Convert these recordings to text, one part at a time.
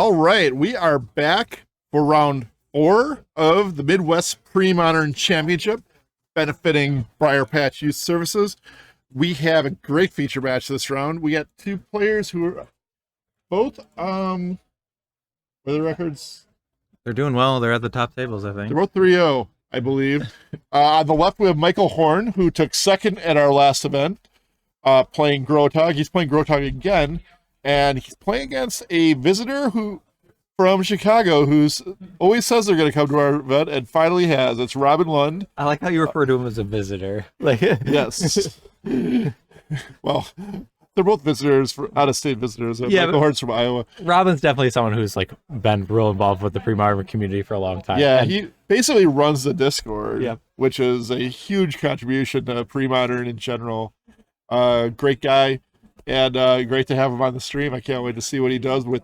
All right, we are back for round 4 of the Midwest Premodern Championship, benefiting Briarpatch Youth Services. We have a great feature match this round. We got two players who are both, what are the records? They're doing well. They're at the top tables, I think. They're both 3-0, I believe. On the left, we have Michael Horn, who took second at our last event, playing Gro-A-Tog. He's playing Gro-A-Tog again, and he's playing against a visitor from Chicago who's always says they're going to come to our event and finally has. It's Robin Lundh. I like how you refer to him as a visitor. Like, yes. Well, they're both visitors, out-of-state visitors. Yeah, Michael Horn's from Iowa. Robin's definitely someone who's like been real involved with the pre-modern community for a long time. Yeah, he basically runs the Discord, yeah, which is a huge contribution to pre-modern in general. Great guy, and great to have him on the stream. I can't wait to see what he does with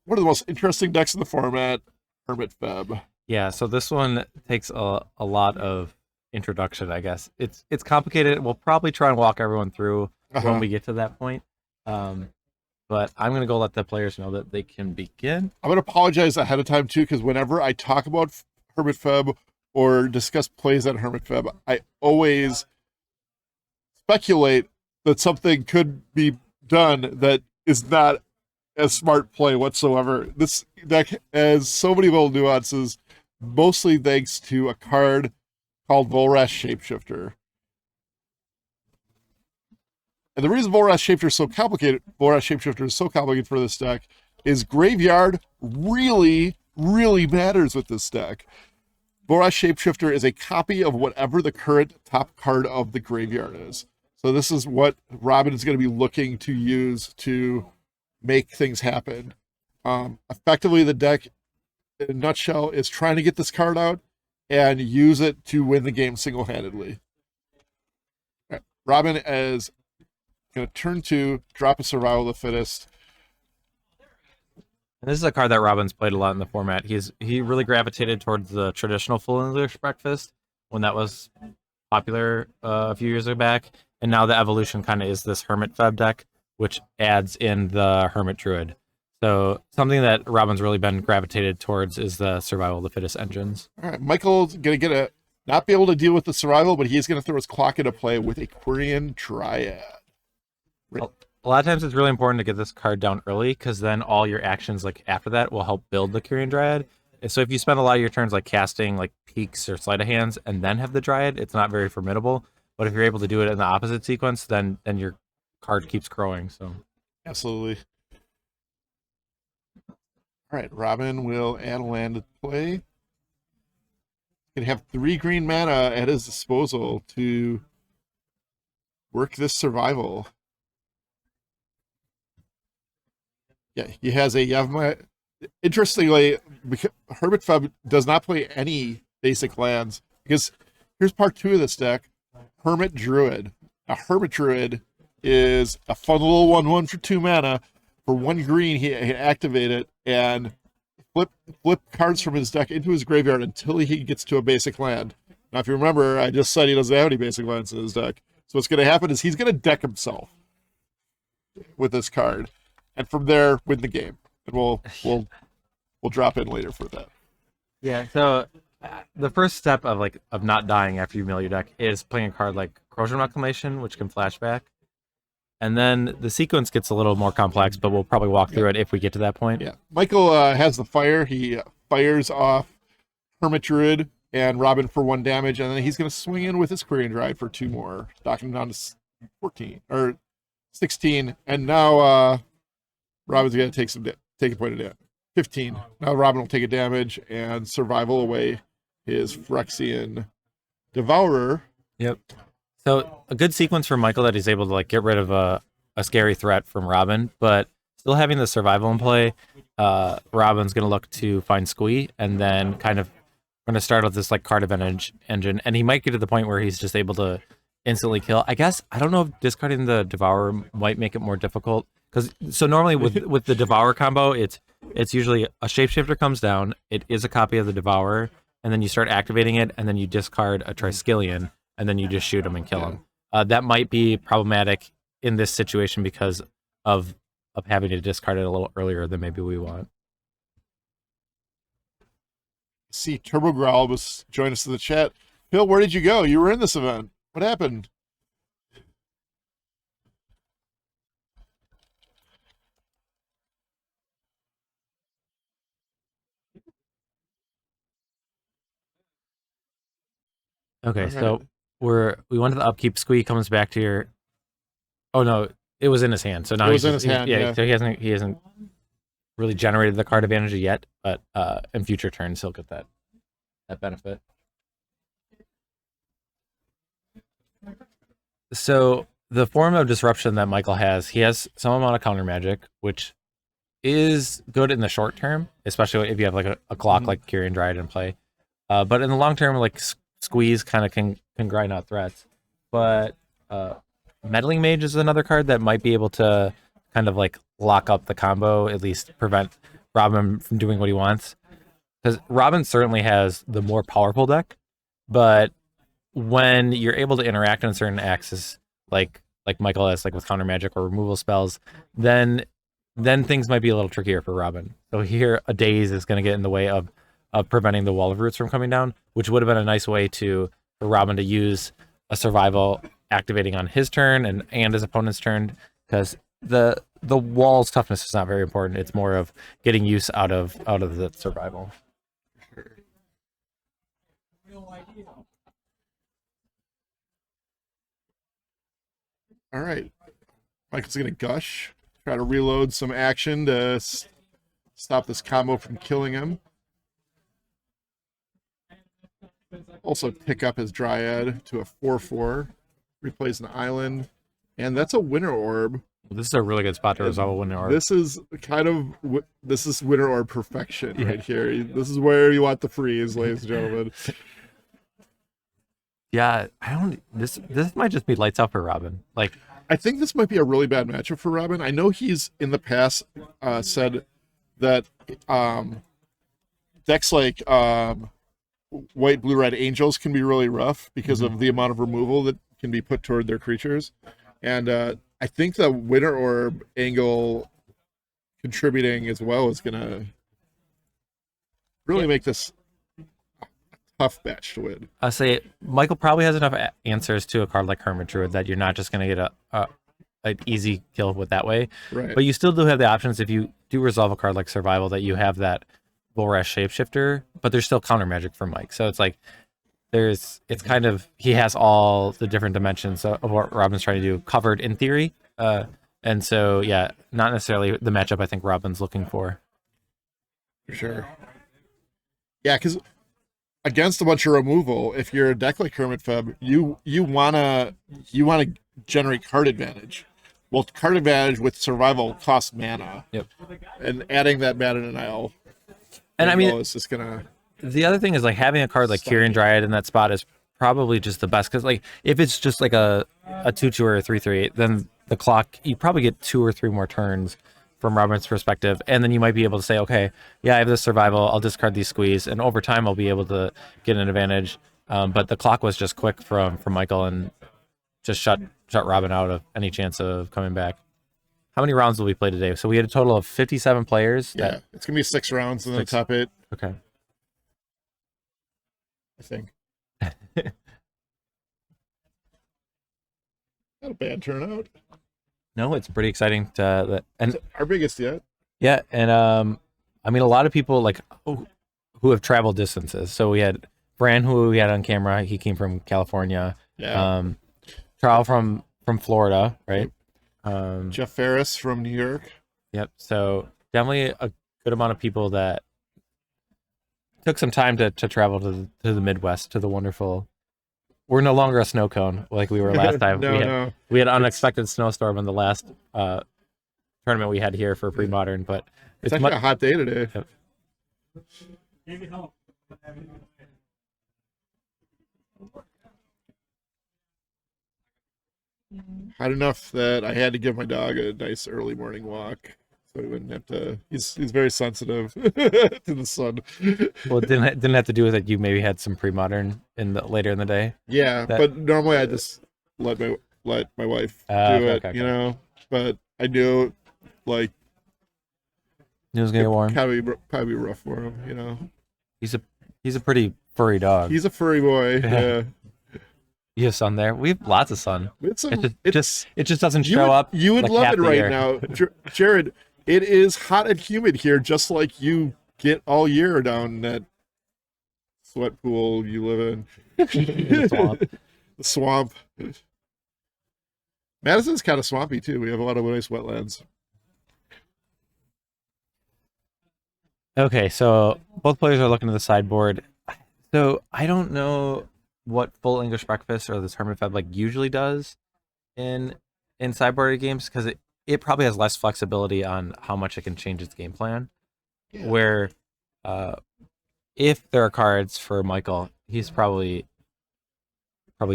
one of the most interesting decks in the format, Hermit FEB. Yeah, so this one takes a lot of introduction, I guess. It's complicated. We'll probably try and walk everyone through when we get to that point. But I'm going to go let the players know that they can begin. I'm going to apologize ahead of time, too, because whenever I talk about Hermit FEB or discuss plays at Hermit FEB, I always speculate that something could be done that is not a smart play whatsoever. This deck has so many little nuances, mostly thanks to a card called Volrath Shapeshifter. And the reason Volrath Shapeshifter is so complicated for this deck is Graveyard really, really matters with this deck. Volrath Shapeshifter is a copy of whatever the current top card of the graveyard is. So this is what Robin is going to be looking to use to make things happen. Effectively, the deck, in a nutshell, is trying to get this card out and use it to win the game single-handedly. Right. Robin is going to turn 2, drop a Survival of the Fittest. And this is a card that Robin's played a lot in the format. He really gravitated towards the traditional Full English Breakfast when that was popular a few years back. And now the evolution kind of is this Hermit FEB deck, which adds in the Hermit Druid. So something that Robin's really been gravitated towards is the Survival of the Fittest engines. All right, Michael's going to not be able to deal with the survival, but he's going to throw his clock into play with a Quirion Dryad. A lot of times it's really important to get this card down early, because then all your actions like after that will help build the Quirion Dryad. So if you spend a lot of your turns like casting like Peaks or Sleight of Hands and then have the Dryad, it's not very formidable. But if you're able to do it in the opposite sequence, then your card keeps growing. So absolutely. All right, Robin will add a land to play. He's going to have 3 green mana at his disposal to work this survival. Yeah, he has a Yavimaya. Interestingly, Hermit FEB does not play any basic lands, because here's part 2 of this deck. Hermit Druid. A Hermit Druid is a fun little 1/1 for 2 mana. For 1 green, he activate it and flip cards from his deck into his graveyard until he gets to a basic land. Now, if you remember, I just said he doesn't have any basic lands in his deck. So what's going to happen is he's going to deck himself with this card, and from there win the game. And we'll drop in later for that. yeah, so the first step of not dying after you mill your deck is playing a card like Corrosion Reclamation, which can flashback. And then the sequence gets a little more complex, but we'll probably walk through it if we get to that point. Yeah, Michael has the fire. He fires off Hermit Druid and Robin for 1 damage, and then he's going to swing in with his Quirion Dryad for 2 more, knocking him down to 14 or 16. And now Robin's going to take a point of damage. 15. Now Robin will take a damage and survival away his Phyrexian Devourer. Yep. So a good sequence for Michael that he's able to like get rid of a scary threat from Robin, but still having the survival in play. Robin's going to look to find Squee, and then kind of going to start with this like card advantage engine, and he might get to the point where he's just able to instantly kill. I guess I don't know if discarding the Devourer might make it more difficult, because so normally with the Devourer combo, it's usually a Shapeshifter comes down, it is a copy of the Devourer, and then you start activating it, and then you discard a Triskelion, and then you just shoot him and kill him. That might be problematic in this situation because of having to discard it a little earlier than maybe we want. See, Turbo Growl was joined us in the chat. Phil, where did you go? You were in this event. What happened? Okay, All so right. we went to the upkeep. Squee comes back to your. Oh no, it was in his hand. So now It was in his hand, yeah. So he hasn't really generated the card advantage yet, but in future turns he'll get that benefit. So the form of disruption that Michael has, he has some amount of counter magic, which is good in the short term, especially if you have like a clock like Quirion Dryad in play. But in the long term, like Squeeze kind of can grind out threats. But Meddling Mage is another card that might be able to kind of like lock up the combo, at least prevent Robin from doing what he wants. Because Robin certainly has the more powerful deck, but when you're able to interact on certain axes, like Michael has, like with counter magic or removal spells, then things might be a little trickier for Robin. So here, a Daze is going to get in the way of preventing the Wall of Roots from coming down, which would have been a nice way for Robin to use a survival activating on his turn and his opponent's turn, because the wall's toughness is not very important. It's more of getting use out of the survival. All right. Michael's going to Gush. Try to reload some action to stop this combo from killing him. Also pick up his Dryad to a 4/4. Replace an island. And that's a Winter Orb. This is a really good spot to resolve a Winter Orb. This is Winter Orb perfection right here. This is where you want the freeze, ladies and gentlemen. Yeah, this might just be lights out for Robin. Like, I think this might be a really bad matchup for Robin. I know he's in the past said that decks like White, Blue, Red Angels can be really rough because of the amount of removal that can be put toward their creatures. And I think the Winter Orb angle contributing as well is going to really make this tough match to win. I'll say Michael probably has enough answers to a card like Hermit Druid that you're not just going to get an easy kill with that way. Right. But you still do have the options if you do resolve a card like Survival that you have that Bullrash Shapeshifter, but there's still counter magic for Mike. So it's like it's kind of, he has all the different dimensions of what Robin's trying to do covered in theory. And so, yeah, not necessarily the matchup I think Robin's looking for. For sure. Yeah, because against a bunch of removal, if you're a deck like Hermit FEB, you wanna generate card advantage. Well, card advantage with survival costs mana. Yep. And adding that mana denial, and I mean, it's just gonna. The other thing is like having a card like Quirion Dryad in that spot is probably just the best, because like if it's just like a 2/2 or a 3/3, then the clock, you probably get 2 or 3 more turns from Robin's perspective, and then you might be able to say, okay, yeah, I have this survival, I'll discard these Squeeze, and over time I'll be able to get an advantage. But the clock was just quick from Michael and just shut Robin out of any chance of coming back. How many rounds will we play today? So we had a total of 57 players. Yeah, it's gonna be 6 rounds and then top 8. Okay. I think. Not a bad turnout. No, it's pretty exciting and it's our biggest yet. Yeah, and I mean, a lot of people like who have traveled distances. So we had Bran, who we had on camera. He came from California. Yeah. Charles from Florida, right? Jeff Ferris from New York. Yep. So definitely a good amount of people that took some time to travel to the Midwest, to the wonderful. We're no longer a snow cone like we were last time. We had an unexpected snowstorm in the last tournament we had here for Premodern, but it's actually a hot day today. Yep. Hot enough that I had to give my dog a nice early morning walk, so he wouldn't have to. He's very sensitive to the sun. Well, it didn't have to do with it. You maybe had some Premodern later in the day. Yeah, but normally I just let my wife do it, okay. you know. But I knew, like, it was gonna get warm. Probably rough for him, you know. He's He's a pretty furry dog. He's a furry boy. Yeah. You have sun there. We have lots of sun. It's It just doesn't show up. You would like love half it the right year. now, Jared. It is hot and humid here, just like you get all year down in that sweat pool you live in. In the swamp. The swamp. Madison's kind of swampy too. We have a lot of nice wetlands. Okay, so both players are looking at the sideboard. So I don't know what full English breakfast or this Hermit FEB like usually does in sideboard games, because it probably has less flexibility on how much it can change its game plan. Yeah. Where if there are cards for Michael, he's probably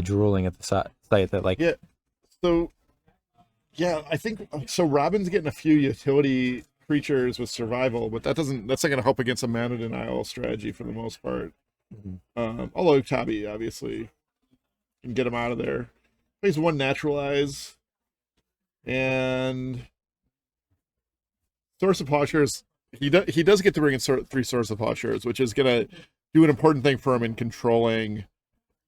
drooling at the site that like So I think so. Robin's getting a few utility creatures with survival, but that's not going to help against a mana denial strategy for the most part. Although Tabi obviously can get him out of there. Plays one naturalize and Source of Plowshares. He does get to bring in 3 Source of Plowshares, which is going to do an important thing for him in controlling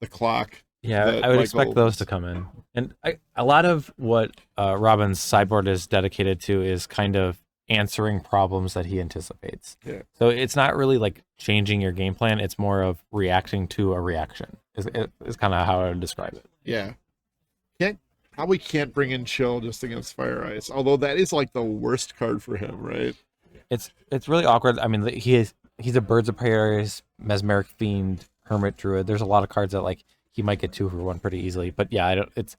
the clock. Yeah, I would expect those to come in. And a lot of what Robin's sideboard is dedicated to is kind of answering problems that he anticipates. Yeah. So it's not really like changing your game plan. It's more of reacting to a reaction is kind of how I would describe it. Yeah. Probably can't bring in Chill just against Fire Ice, although that is like the worst card for him, right? It's really awkward. I mean, he's a Birds of Prey, Mesmeric Fiend, Hermit Druid. There's a lot of cards that like he might get 2 for 1 pretty easily. But yeah, it's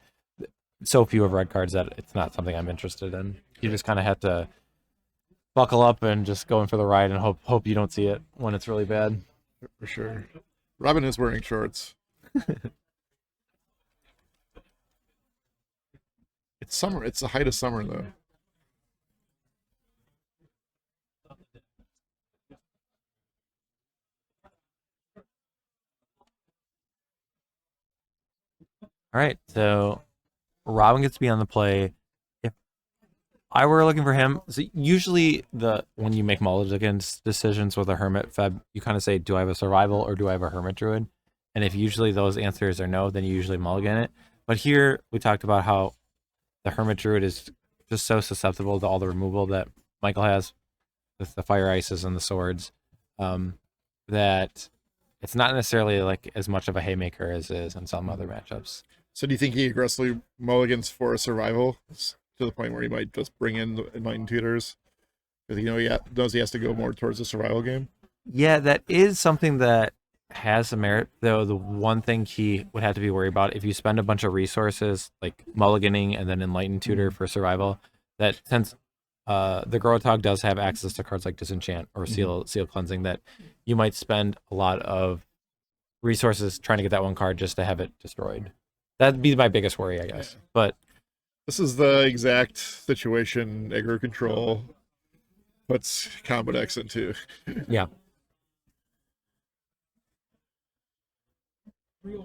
so few of red cards that it's not something I'm interested in. You just kind of have to buckle up and just go in for the ride and hope you don't see it when it's really bad. For sure. Robin is wearing shorts. It's summer. It's the height of summer, though. All right, so Robin gets to be on the play. If I were looking for him, so usually when you make mulligan decisions with a Hermit FEB, you kind of say, do I have a survival or do I have a Hermit Druid? And if usually those answers are no, then you usually mulligan it. But here we talked about how the Hermit Druid is just so susceptible to all the removal that Michael has with the Fire Ices and the swords, that it's not necessarily like as much of a haymaker as it is in some other matchups. So do you think he aggressively mulligans for a survival to the point where he might just bring in the Enlightened Tutors? Because he has to go more towards the survival game? Yeah, that is something that has some merit, though. The one thing he would have to be worried about, if you spend a bunch of resources like mulliganing and then Enlightened Tutor for survival, that since the Gro-A-Tog does have access to cards like Disenchant or Seal Cleansing, that you might spend a lot of resources trying to get that one card just to have it destroyed. That'd be my biggest worry, I guess. But this is the exact situation aggro control puts combo decks into. Yeah. Right.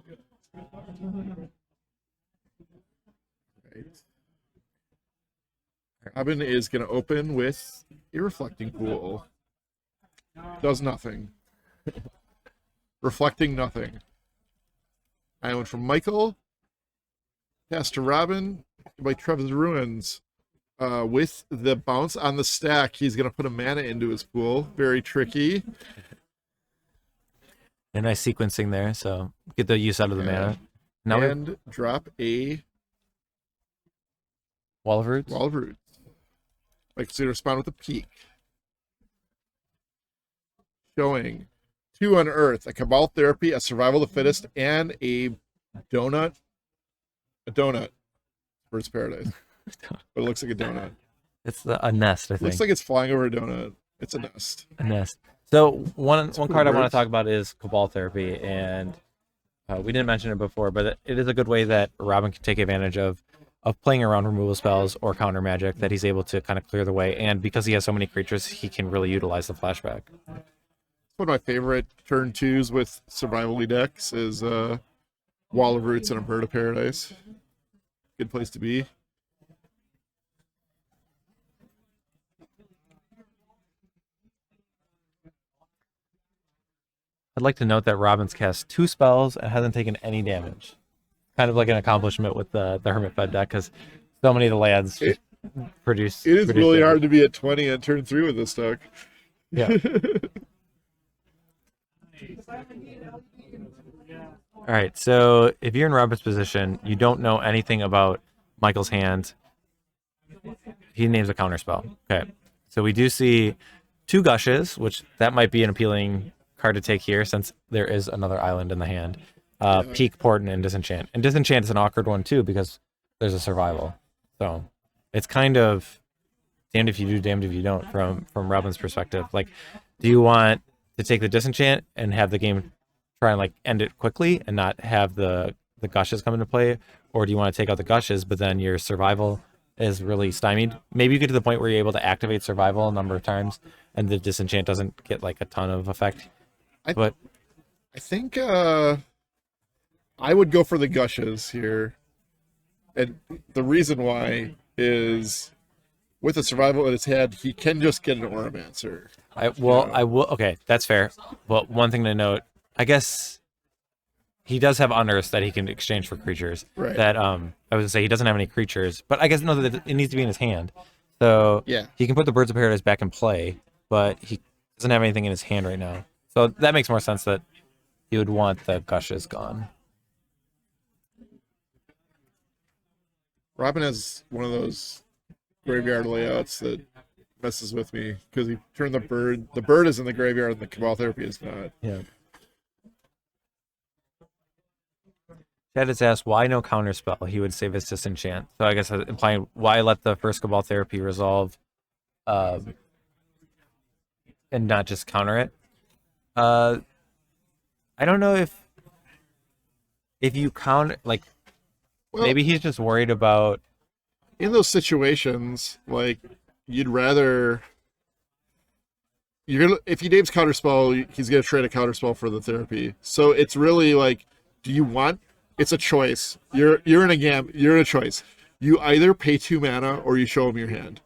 Robin is going to open with a Reflecting Pool. Does nothing. Reflecting nothing. Island from Michael. Pass to Robin by Trev's Ruins. With the bounce on the stack, he's going to put a mana into his pool. Very tricky. A nice sequencing there, so get the use out of the mana. Now and drop a Wall of Roots. Wall of Roots. Like to respond with a peak. Showing 2 Unearth, a Cabal Therapy, a Survival of the Fittest, and a donut. A donut. Bird's Paradise. But it looks like a donut. It's a nest, I think. Looks like it's flying over a donut. It's a nest. A nest. So one card I want to words. talk about is Cabal Therapy, and we didn't mention it before, but it is a good way that Robin can take advantage of playing around removal spells or counter magic, that he's able to kind of clear the way, and because he has so many creatures, he can really utilize the flashback. One of my favorite turn 2s with survival decks is Wall of Roots and a Bird of Paradise. Good place to be. I'd like to note that Robin's cast 2 spells and hasn't taken any damage. Kind of like an accomplishment with the Hermit FEB deck, because so many of the lands produce. It is produce really damage. hard to be at 20 on turn 3 with this deck. Yeah. All right, so if you're in Robin's position, you don't know anything about Michael's hand. He names a counterspell. Okay, so we do see 2 Gushes, which that might be an appealing card to take here since there is another island in the hand. Peak, Portent, and Disenchant. And Disenchant is an awkward one too because there's a survival. So it's kind of damned if you do, damned if you don't from Robin's perspective. Like, do you want to take the Disenchant and have the game try and like end it quickly and not have the Gushes come into play? Or do you want to take out the Gushes, but then your survival is really stymied? Maybe you get to the point where you're able to activate survival a number of times and the Disenchant doesn't get like a ton of effect. But I think I would go for the Gushes here. And the reason why is with the survival in his head, he can just get an Oromancer. I will. Okay, that's fair. Well, one thing to note, I guess he does have unearths that he can exchange for creatures. Right. That I was gonna say he doesn't have any creatures, but I guess no, that it needs to be in his hand. So Yeah. he can put the Birds of Paradise back in play, but he doesn't have anything in his hand right now. So that makes more sense that he would want the Gushes gone. Robin has one of those graveyard layouts that messes with me because he turned the bird. The bird is in the graveyard and the Kowal Therapy is not. Yeah. Chad has asked why no counterspell. He would save his Disenchant. So I guess implying why let the first Cabal Therapy resolve, and not just counter it. I don't know if you count like maybe he's just worried about in those situations, like you'd rather if he names counterspell, he's gonna trade a counterspell for the therapy. So it's really like, do you want? It's a choice. You're in a game. You're in a choice. You either pay 2 mana or you show him your hand.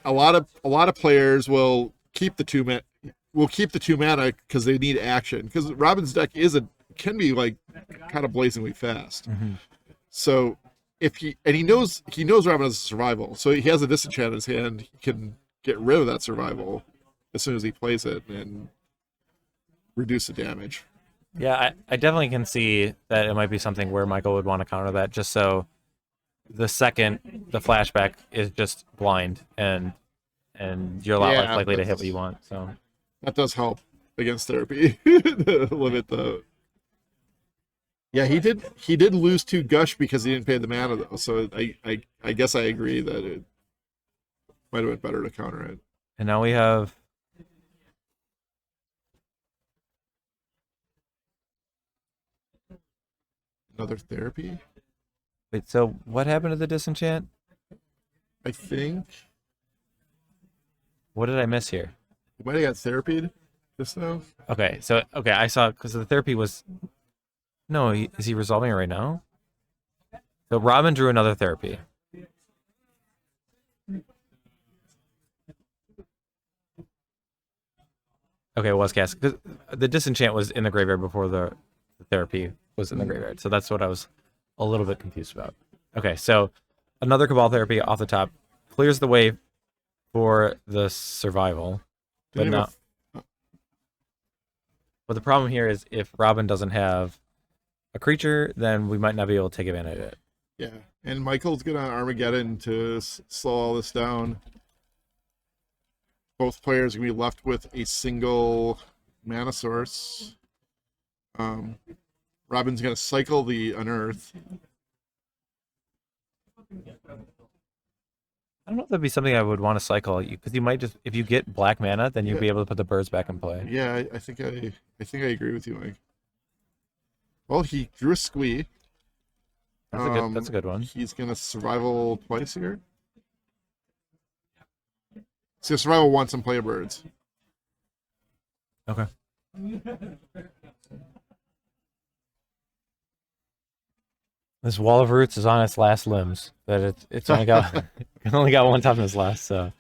A lot of players will keep the 2 mana. Will keep the 2 mana because they need action. Because Robin's deck can be like kind of blazingly fast. Mm-hmm. So he knows Robin has a survival, so he has a Disenchant in his hand. He can get rid of that survival as soon as he plays it and reduce the damage. Yeah, I definitely can see that it might be something where Michael would want to counter that just so the second the flashback is just blind and you're a lot less likely to hit what you want. So that does help against therapy to limit the. Yeah, he did lose 2 Gush because he didn't pay the mana though. So I guess I agree that it might have been better to counter it. And now we have Another therapy? wait, so what happened to the Disenchant? I think What did I miss here? he might have got therapied just now. Okay, so I saw because the therapy was no, is he resolving it right now? So Robin drew another therapy. Okay, it was cast because the Disenchant was in the graveyard before the therapy was in the graveyard. So that's what I was a little bit confused about. Okay, so another Cabal Therapy off the top clears the way for the survival, but not. But the problem here is if Robin doesn't have a creature, then we might not be able to take advantage of it. Yeah, and Michael's good on Armageddon to slow all this down. Both players are going to be left with a single mana source. Robin's going to cycle the Unearth. I don't know if that'd be something I would want to cycle because you might just if you get black mana, then you'll be able to put the birds back in play. Yeah, I think I agree with you, Mike. Well, he drew a squee. That's a good one. He's going to survival twice here. So survival once and play birds. Okay. This Wall of Roots is on its last limbs. That it's only got it only got one toughness left. So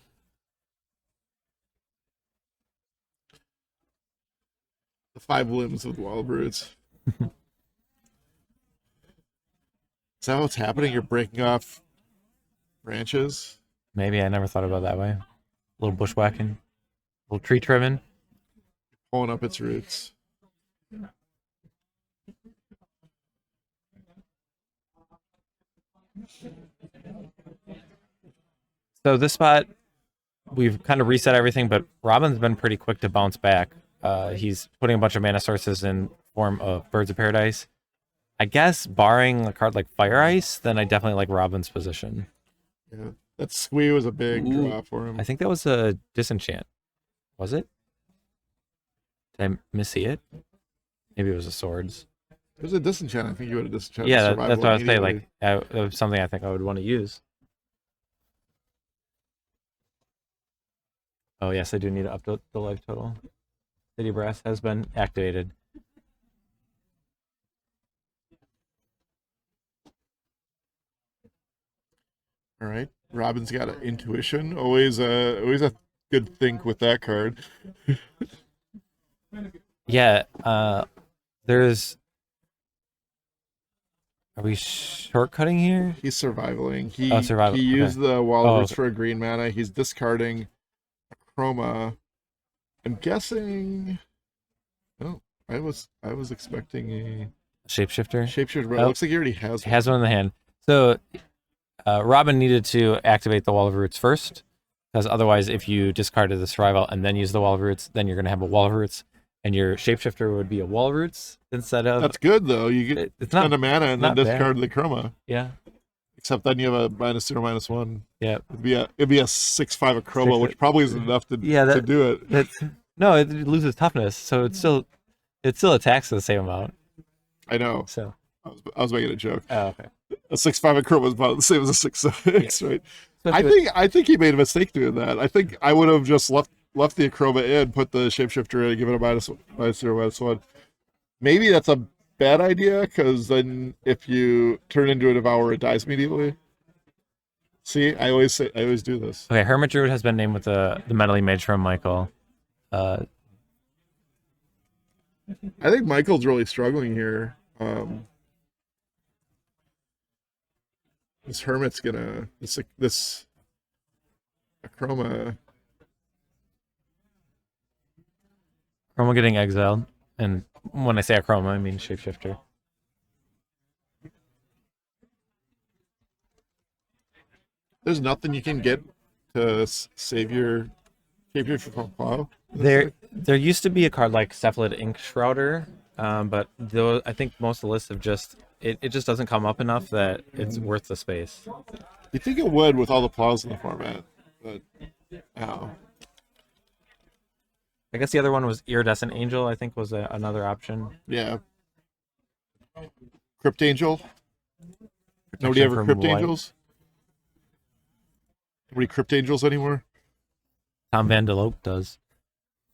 The 5 limbs with wild roots. Is that what's happening? You're breaking off branches? Maybe I never thought about it that way. A little bushwhacking, a little tree trimming. Pulling up its roots. So this spot, we've kind of reset everything, but Robin's been pretty quick to bounce back. He's putting a bunch of mana sources in form of Birds of Paradise. I guess barring a card like Fire Ice, then I definitely like Robin's position. Yeah, that Squee was a big draw for him. I think that was a Disenchant. Was it? Did I missee it? Maybe it was a Swords. It was a Disenchant. I think you would have Disenchant. Yeah, that's what I was saying. Like, that was something I think I would want to use. Oh, yes, I do need to update the life total. City Brass has been activated. All right. Robin's got an intuition. Always a good think with that card. Yeah, there's... Are we shortcutting here? He's survivaling. He survival. He used the Wall of Roots okay. for a green mana. He's discarding a chroma. I'm guessing. Oh, I was expecting a Shapeshifter? shapeshifter, but it looks like he already has He has one in the hand. So Robin needed to activate the Wall of Roots first, because otherwise if you discarded the survival and then use the Wall of Roots, then you're going to have a Wall of Roots, and your Shapeshifter would be a Wall of Roots instead of... That's good, though. You get it's not spend a mana and then not discard the chroma. Yeah. Except then you have a -2 or -1. Yeah. It'd be a 6/5 chroma, which probably isn't enough to to do it. No, it loses toughness, so it still attacks the same amount. I know. So I was making a joke. oh, okay. A 6/5 and chroma is about the same as a 6/6, right? Especially I think he made a mistake doing that. I think I would have just left the chroma in, put the shapeshifter in, and give it a -2 or -1. Maybe that's a bad idea, because then if you turn into a devourer, it dies immediately. See, I always do this. Okay, Hermit Druid has been named with the Meddling Mage from Michael. I think Michael's really struggling here. This Hermit's gonna this Chroma. Chroma getting exiled, and when I say a Chroma, I mean Shapeshifter. There's nothing you can get to save your Shapeshifter from Plow. There used to be a card like Cephalid Ink Shrouder, but though I think most of the lists have just it just doesn't come up enough that it's worth the space. You think it would with all the Plows in the format, but no. I guess the other one was Iridescent Angel, I think was another option. Yeah. Crypt Angel. Nobody ever from Crypt White. Angels? Nobody Crypt Angels anymore? Tom Vandelope does.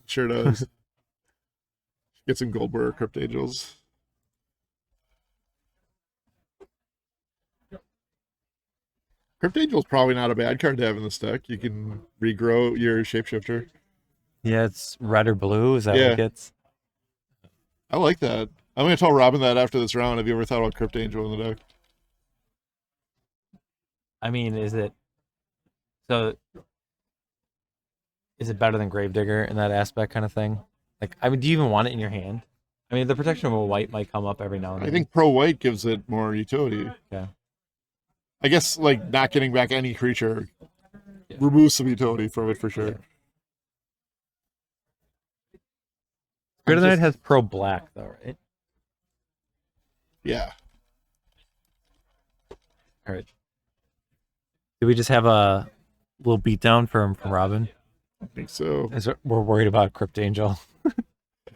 Sure does. Get some Goldberg Crypt Angels. Crypt Angel's probably not a bad card to have in this deck. You can regrow your Shapeshifter. Yeah, it's red or blue. Is that what Yeah. it gets? I like that. I'm going to tell Robin that after this round. Have you ever thought about Crypt Angel in the deck? I mean, is it better than Gravedigger in that aspect kind of thing? Like, I mean, do you even want it in your hand? I mean, the protection of a white might come up every now and then. I think Pro White gives it more utility. Yeah. I guess, like, not getting back any creature removes some utility from it for sure. Yeah. Spirit Knight has Pro Black, though, right? Yeah. All right. Did we just have a little beatdown from Robin? I think so. We're worried about Crypt Angel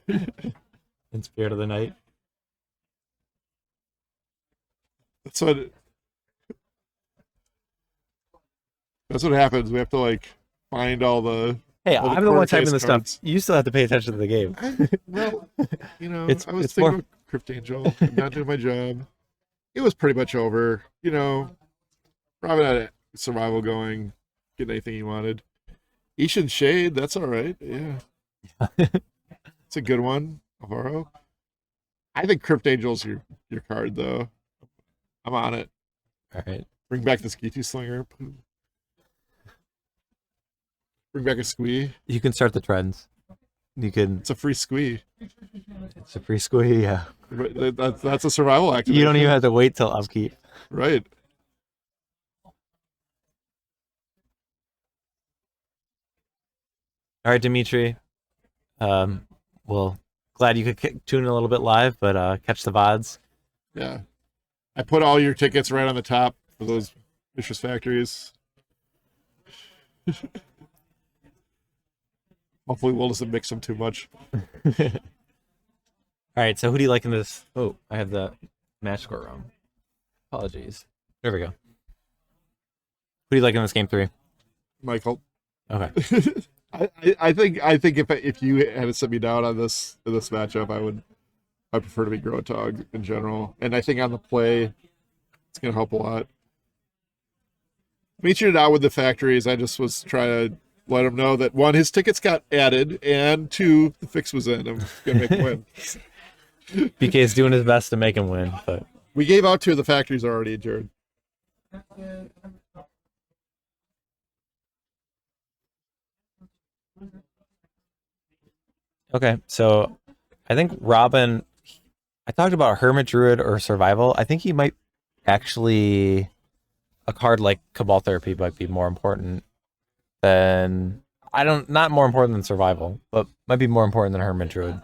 and Spirit of the Night. That's what happens. We have to, like, find all the... Hey, all I'm the one court typing case the stuff. cards. You still have to pay attention to the game. Well, you know, It's- I was it's thinking more- about Crypt Angel. I'm not doing my job. It was pretty much over. You know, Robin had a survival going, getting anything he wanted. Ishan Shade, that's all right. Yeah. It's a good one. Alvaro. I think Crypt Angel's your card though. I'm on it. All right. Bring back the Skeetu Slinger. Bring back a squee. You can start the trends. You can. It's a free squee. It's a free squee, yeah. That's a survival activation. You don't even have to wait till upkeep. Right. All right, Dimitri. Well, glad you could tune in a little bit live, but catch the VODs. Yeah. I put all your tickets right on the top for those Vicious Factories. Hopefully Will doesn't mix them too much. All right, so who do you like in this? Oh, I have the match score wrong. Apologies. There we go. Who do you like in this game 3? Michael. Okay. I think if you had to sit me down on this matchup, I prefer to be Gro-A-Tog in general. And I think on the play, it's gonna help a lot. Meeting it out with the factories, I just was trying to let him know that 1, his tickets got added, and 2, the fix was in. I'm gonna make him win. BK is doing his best to make him win, but We gave out 2 of the factories already, Jared. okay. So I think Robin. I talked about Hermit Druid or Survival. I think he might actually a card like Cabal Therapy might be more important than not more important than Survival, but might be more important than Hermit Druid.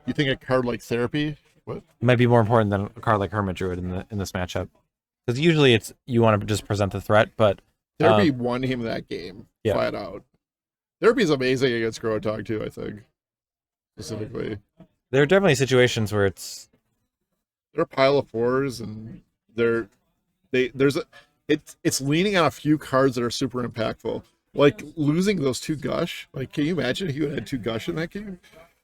You think a card like Therapy? What? Might be more important than a card like Hermit Druid in this matchup. Because usually it's you want to just present the threat, but Therapy won him that game, flat out. Therapy's amazing against Gro-A-Tog too, I think. Specifically. There are definitely situations where they're a pile of 4s and it's leaning on a few cards that are super impactful. Like losing those 2 Gush. Like, can you imagine if he would have had 2 Gush in that game?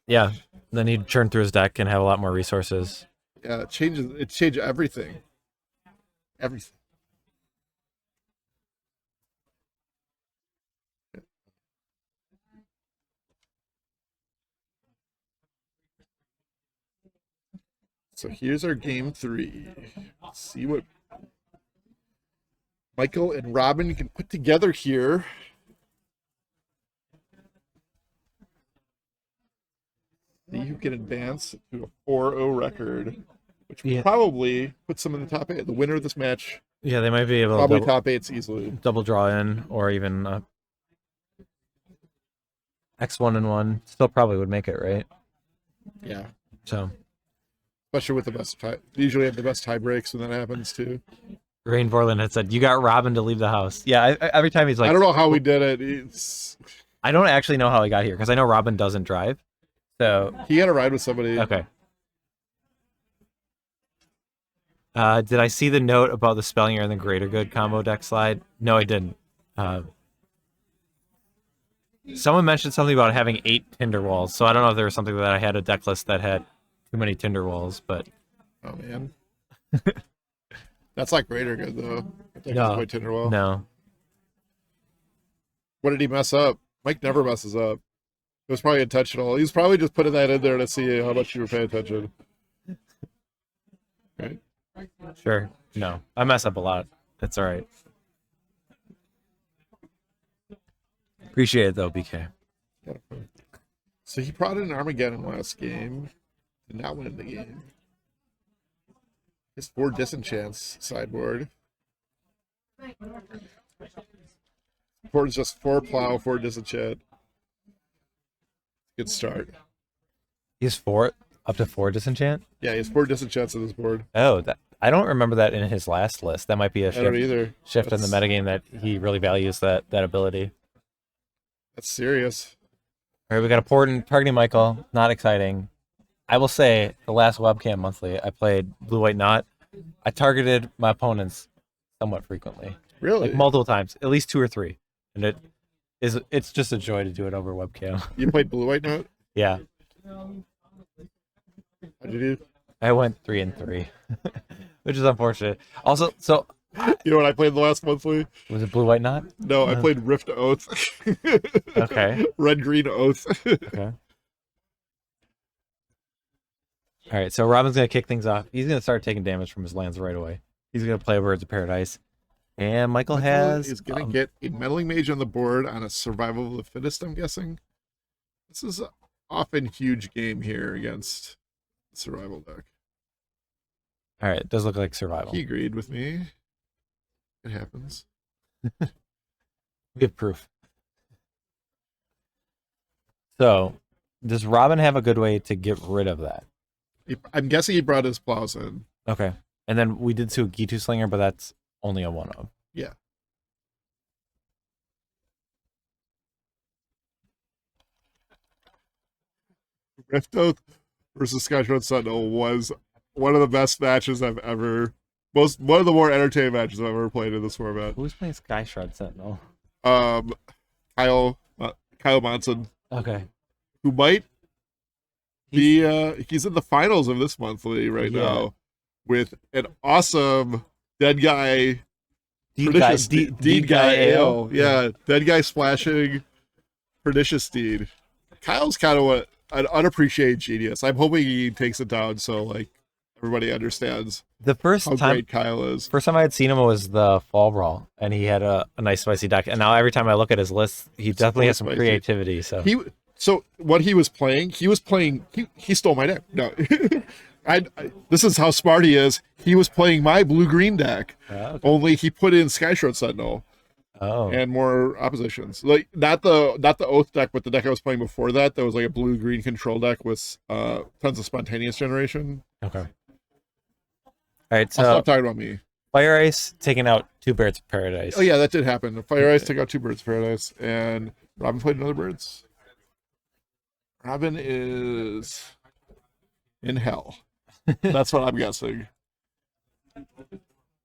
Yeah. Then he'd churn through his deck and have a lot more resources. Yeah, it changed everything. Everything. So here's our game 3. Let's see what Michael and Robin can put together here. See who can advance to a 4-0 record, which probably puts them in the top 8. The winner of this match, yeah, they might be able probably to top 8s easily. Double draw in, or even X1 and 1. Still probably would make it, right? Yeah. So, especially with the best tie, usually have the best tie breaks when that happens too. Rain Vorlin had said, "You got Robin to leave the house." Yeah, every time he's like, I don't know how we did it. I don't actually know how he got here because I know Robin doesn't drive. So he had a ride with somebody. Okay. Did I see the note about the Spellinger and the Greater Good combo deck slide? No, I didn't. Someone mentioned something about having 8 Tinder Walls, so I don't know if there was something that I had a deck list that had too many Tinder Walls, but... Oh, man. That's not Greater Good, though. No. Tinder Wall. No. What did he mess up? Mike never messes up. It was probably intentional. He's probably just putting that in there to see how much you were paying attention. Right? Sure. No. I mess up a lot. That's all right. Appreciate it, though, BK. So he brought in Armageddon last game. Did not win the game. His 4 Disenchants sideboard. 4 is just 4 Plow, 4 Disenchant. Good start. He has 4, up to 4 Disenchant? Yeah, he has 4 Disenchants on this board. Oh, I don't remember that in his last list. That might be a shift, shift in the metagame that he really values that ability. That's serious. All right, we got a Portent targeting Michael. Not exciting. I will say, the last webcam monthly, I played Blue White Knot. I targeted my opponents somewhat frequently. Really? Like multiple times, at least 2 or 3. And it's just a joy to do it over webcam. You played Blue White Knot? Yeah. How did you do? I went 3-3, which is unfortunate. Also, so You know what I played the last monthly? Was it Blue White Knot? No, I played Rift Oath. Okay. Red Green Oath. Okay. All right, so Robin's going to kick things off. He's going to start taking damage from his lands right away. He's going to play Birds of Paradise. And Michael is going to get a Meddling Mage on the board on a Survival of the Fittest, I'm guessing. This is an often huge game here against the Survival deck. All right, it does look like Survival. He agreed with me. It happens. We have proof. So, does Robin have a good way to get rid of that? I'm guessing he brought his plows in. Okay. And then we did see a Gitu Slinger, but that's only a 1-of. Yeah. Rift Oath versus Skyshroud Sentinel was one of the best matches I've ever... one of the more entertaining matches I've ever played in this format. Who's playing Sky Shroud Sentinel? Kyle Monson. Okay. Who might be... he's in the finals of this monthly right now with an awesome Dead Guy... Deed Guy Ale. Yeah, Dead Guy Splashing Pernicious Deed. Kyle's kind of an unappreciated genius. I'm hoping he takes it down so like everybody understands the first how time great Kyle is. First time I had seen him was the Fall Brawl, and he had a nice spicy deck. And now every time I look at his list, he definitely has some creativity. So what he was playing, he stole my deck. No. This is how smart he is. He was playing my blue-green deck, okay. Only he put in Skyshroud Sentinel and more oppositions. Like not the Oath deck, but the deck I was playing before that. That was like a blue-green control deck with tons of spontaneous generation. Okay. All right, so I'll stop talking about me. Fire Ice taking out 2 Birds of Paradise. Oh yeah, that did happen. Fire Ice took out 2 Birds of Paradise, and Robin played another Birds. Robin is in hell. That's what I'm guessing.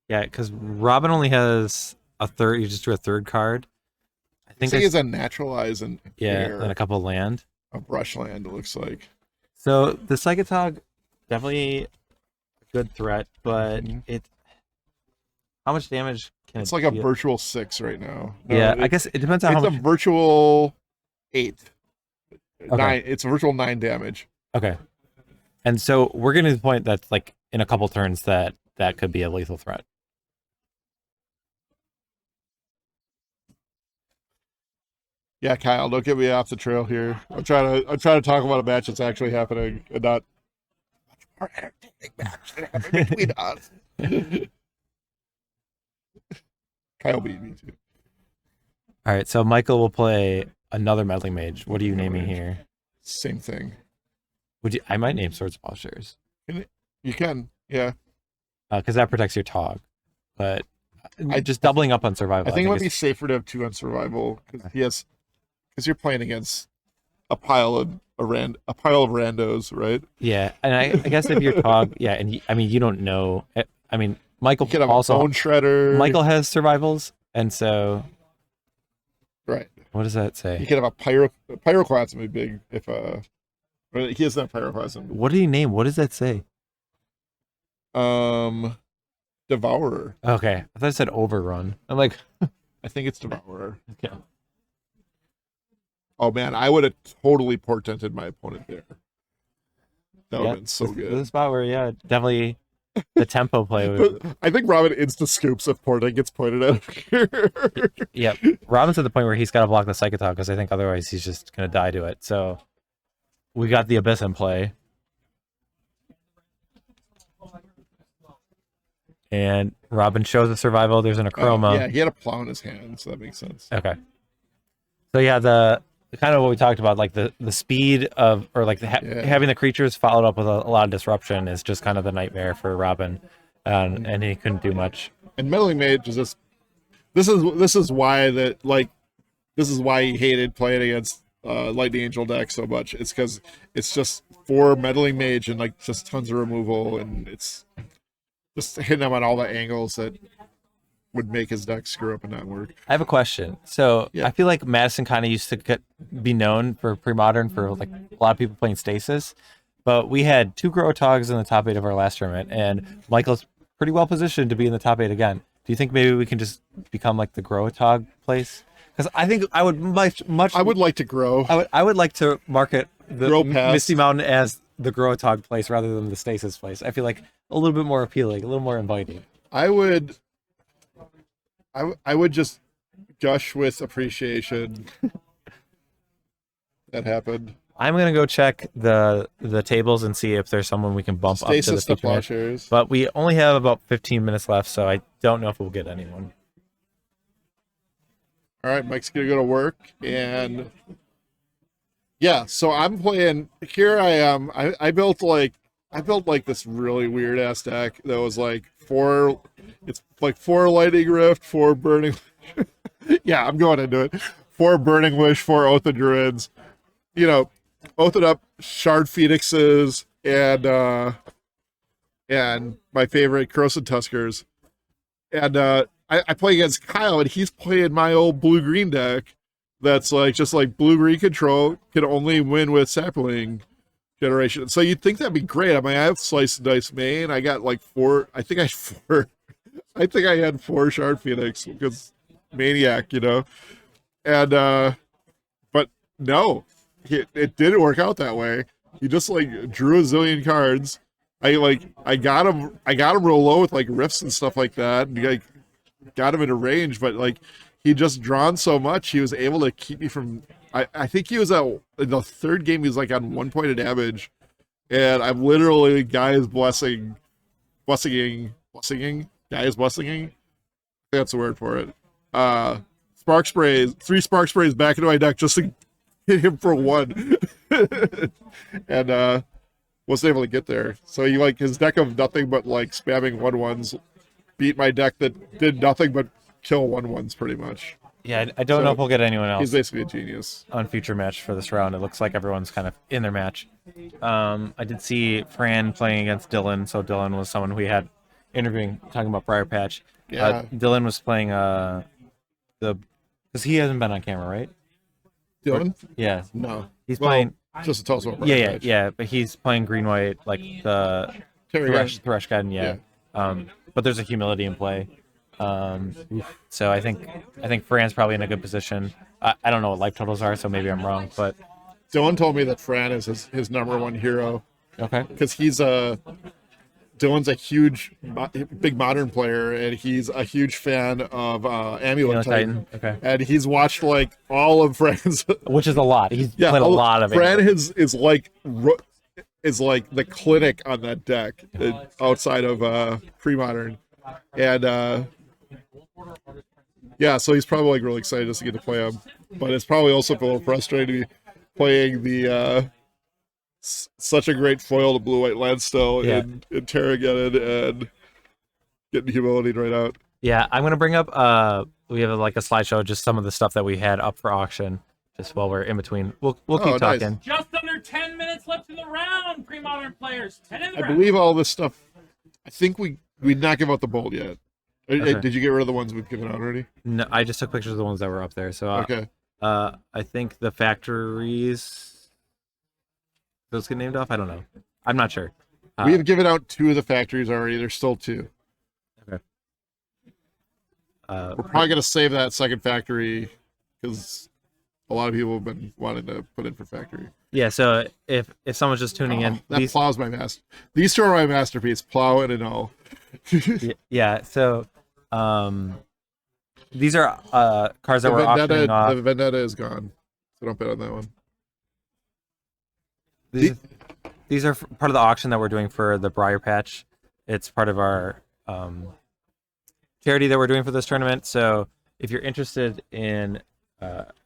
Yeah, because Robin only has a third. You just drew a third card. I think he has a Naturalize and and a couple of land. A brush land, it looks like. So the Psychatog, definitely a good threat, but how much damage can it's like a virtual 6 right now. No, yeah, I guess it depends on how much. It's a virtual 8. Okay. 9. It's a virtual 9 damage. Okay. And so we're getting to the point that's like in a couple turns that could be a lethal threat. Yeah, Kyle, don't get me off the trail here. I'm trying to talk about a match that's actually happening and not much more entertaining match that happened between us. Kyle beat me too. All right, so Michael will play another Meddling Mage. What are you naming here? Same thing. I might name Swords of Plowshares. You can, yeah. Because that protects your Tog. But just doubling up on survival. I think it might be safer to have 2 on survival because you're playing against a pile of randos, right? Yeah, and I guess if you're Tog, yeah, and you don't know. I mean, Michael could have also Bone Shredder. Michael has survivals, and so right. What does that say? You could have a Pyroclasm would be big if he has that Pyroclasm. What did he name? What does that say? Devourer. Okay, I thought it said Overrun. I'm like, I think it's Devourer. Okay. Oh man, I would have totally portented my opponent there. That would have been so good. This spot where, definitely the tempo play. Would... I think Robin insta scoops if Portent gets pointed at him. Yep. Robin's at the point where he's got to block the Psychatog because I think otherwise he's just going to die to it. So we got the Abyss in play. And Robin shows a survival. There's an Acroma. Yeah, he had a plow in his hand, so that makes sense. Okay. So yeah, the kind of what we talked about, like the speed of, or like having the creatures followed up with a lot of disruption is just kind of the nightmare for Robin, and he couldn't do much. And Meddling Mage is just this is why he hated playing against Lightning Angel deck so much. It's because it's just 4 Meddling Mage and like just tons of removal, and it's just hitting him on all the angles that would make his deck screw up and not work. I have a question. So I feel like Madison kind of used to be known for pre-modern for like a lot of people playing Stasis, but we had 2 Gro-A-Togs in the top 8 of our last tournament, and Michael's pretty well positioned to be in the top 8 again. Do you think maybe we can just become like the Gro-A-Tog place? Because I think I would much. I would like to grow. I would like to market the Grow past. Misty Mountain as the Gro-A-Tog place rather than the Stasis place. I feel like a little bit more appealing, a little more inviting. I would just gush with appreciation. That happened. I'm gonna go check the tables and see if there's someone we can bump up to the Stasis the feature match. Plowshares. But we only have about 15 minutes left, so I don't know if we'll get anyone. All right, Mike's gonna go to work, and yeah. So I'm playing. Here I am. I built like this really weird ass deck that was like 4. It's like 4 Lightning Rift, 4 Burning. Yeah, I'm going into it. 4 Burning Wish, 4 Oath of Druids. You know, Oathed Up Shard Phoenixes and my favorite Corrosive Tuskers. And I play against Kyle, and he's playing my old blue-green deck that's like just like blue-green control, can only win with sapling generation. So you'd think that'd be great. I mean, I have Slice and Dice main. I got like 4. I think I had 4. I think I had 4 Shard Phoenix because Maniac, you know. And but no, it didn't work out that way. He just like drew a zillion cards. I got him real low with like rifts and stuff like that, and like got him into range, but like he just drawn so much, he was able to keep me from. I think he was in the 3rd game. He was like on 1 point of damage, and I'm literally guys blessing. That's the word for it. Spark sprays, 3 spark sprays back into my deck just to hit him for 1, and wasn't able to get there. So he like his deck of nothing but like spamming 1/1s beat my deck that did nothing but kill 1/1s pretty much. Yeah, I don't know if we'll get anyone else. He's basically a genius On future match for this round. It looks like everyone's kind of in their match. I did see Fran playing against Dylan, so Dylan was someone we had interviewing, talking about Briarpatch. Yeah. Dylan was playing because he hasn't been on camera, right? Dylan? Yeah. No. He's Well, playing. just to tell us about Yeah. But he's playing green white, like the Thresh Garden. Yeah. But there's a humility in play. So I think Fran's probably in a good position. I don't know what life totals are, so maybe I'm wrong. But Dylan told me that Fran is his number 1 hero. Okay. Because Dylan's a huge, big modern player, and he's a huge fan of Amulet Titan. Okay. And he's watched like all of Fran's, which is a lot. He's played a lot of it. Fran is like the clinic on that deck outside of pre-modern, and yeah, so he's probably like really excited just to get to play him. But it's probably also a little frustrating to be playing the such a great foil to blue-white Landstill in Interrogated and getting humility right out. Yeah, I'm gonna bring up we have like a slideshow, just some of the stuff that we had up for auction, just while we're in between. We'll keep talking. Just under 10 minutes left in the round, pre-modern players. 10 in the I round. believe all this stuff. I think we did not give out the bolt yet. Okay. Did you get rid of the ones we've given out already? No, I just took pictures of the ones that were up there. So Okay. I think the factories. Those get named off? I don't know. I'm not sure. We have given out 2 of the factories already. There's still 2. Okay. We're probably going to save that second factory because a lot of people have been wanting to put in for factory. Yeah, so if someone's just tuning in. That Plow's my master. These 2 are my masterpiece, Plow and Annul. Yeah, so these are cards that we're auctioning off. The Vendetta is gone, so don't bet on that one. These are part of the auction that we're doing for the Briarpatch. It's part of our charity that we're doing for this tournament. So if you're interested in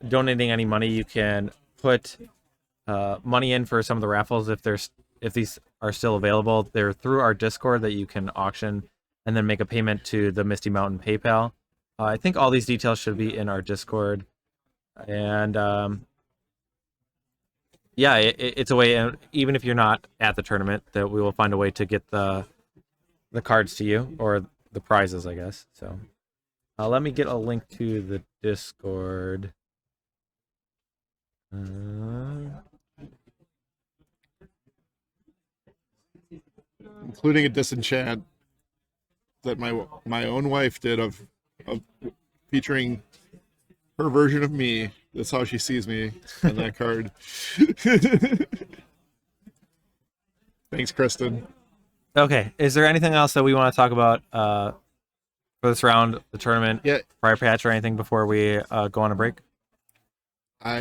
donating any money, you can put money in for some of the raffles if these are still available. They're through our Discord that you can auction and then make a payment to the Misty Mountain PayPal. I think all these details should be in our Discord. And yeah, it's a way, even if you're not at the tournament, that we will find a way to get the cards to you, or the prizes, I guess. So let me get a link to the Discord. Including a Disenchant. that my own wife did of featuring her version of me. That's how she sees me on that card. Thanks, Kristen. Okay. Is there anything else that we want to talk about for this round, the tournament, Yeah, Briarpatch, or anything before we go on a break? I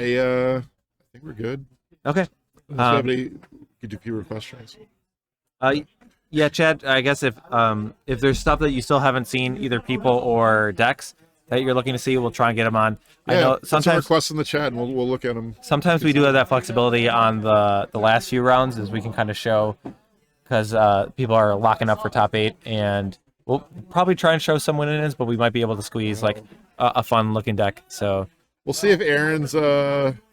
think we're good. Okay. Unless you have any, could do fewer questions. Yeah, Chad. I guess if there's stuff that you still haven't seen, either people or decks that you're looking to see, we'll try and get them on. Yeah, I know put some sometimes requests in the chat, and we'll look at them. sometimes we do have that flexibility on the last few rounds, as we can kind of show, because people are locking up for top 8, and we'll probably try and show some win-ins, but we might be able to squeeze like a fun looking deck. So We'll see if Aaron's.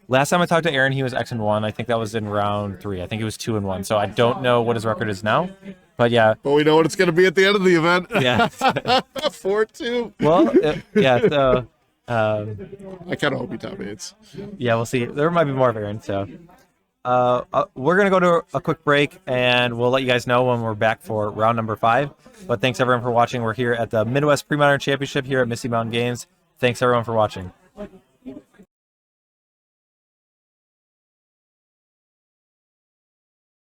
last time I talked to Aaron, he was X-1. I think that was in round 3. I think he was 2-1. So I don't know what his record is now, but yeah. But we know what it's going to be at the end of the event. Yeah. 4-2. Well, yeah. So I kind of hope he top 8s. yeah, we'll see. There might be more of Aaron. So we're gonna go to a quick break, and we'll let you guys know when we're back for round number 5. But thanks everyone for watching. We're here at the Midwest Premodern Championship here at Misty Mountain Games. Thanks everyone for watching.